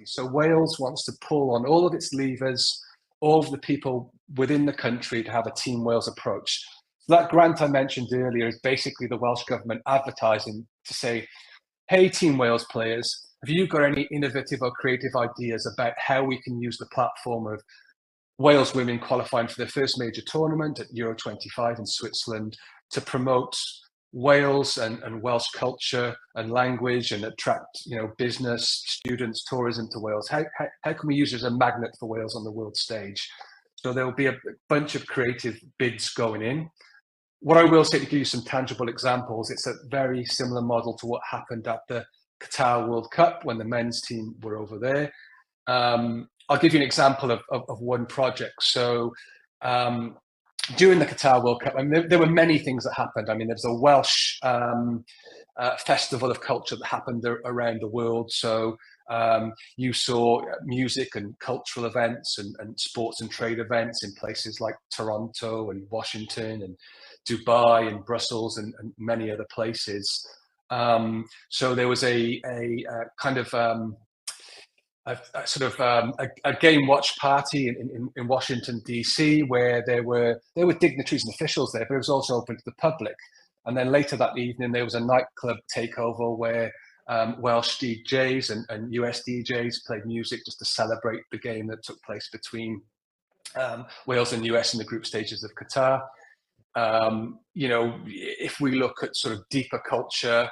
So Wales wants to pull on all of its levers, all of the people within the country to have a Team Wales approach. So that grant I mentioned earlier is basically the Welsh Government advertising to say, hey, Team Wales players, have you got any innovative or creative ideas about how we can use the platform of Wales women qualifying for their first major tournament at Euro 25 in Switzerland to promote Wales and Welsh culture and language and attract, business, students, tourism to Wales? How can we use it as a magnet for Wales on the world stage? So there will be a bunch of creative bids going in. What I will say, to give you some tangible examples, it's a very similar model to what happened at the Qatar World Cup when the men's team were over there. I'll give you an example of one project. So during the Qatar World Cup, there were many things that happened. There was a Welsh festival of culture that happened around the world. So you saw music and cultural events and sports and trade events in places like Toronto and Washington and Dubai and Brussels and many other places. So there was a kind of a game watch party in Washington DC where there were dignitaries and officials there, but it was also open to the public. And then later that evening there was a nightclub takeover where Welsh DJs and US DJs played music just to celebrate the game that took place between Wales and US in the group stages of Qatar. If we look at sort of deeper culture,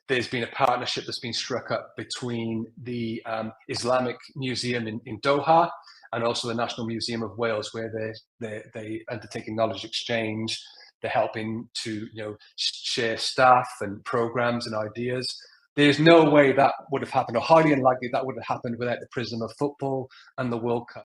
there's been a partnership that's been struck up between the Islamic Museum in Doha and also the National Museum of Wales, where they undertaking knowledge exchange. They're helping to share staff and programs and ideas. There's no way that would have happened, or highly unlikely that would have happened, without the prism of football and the World Cup.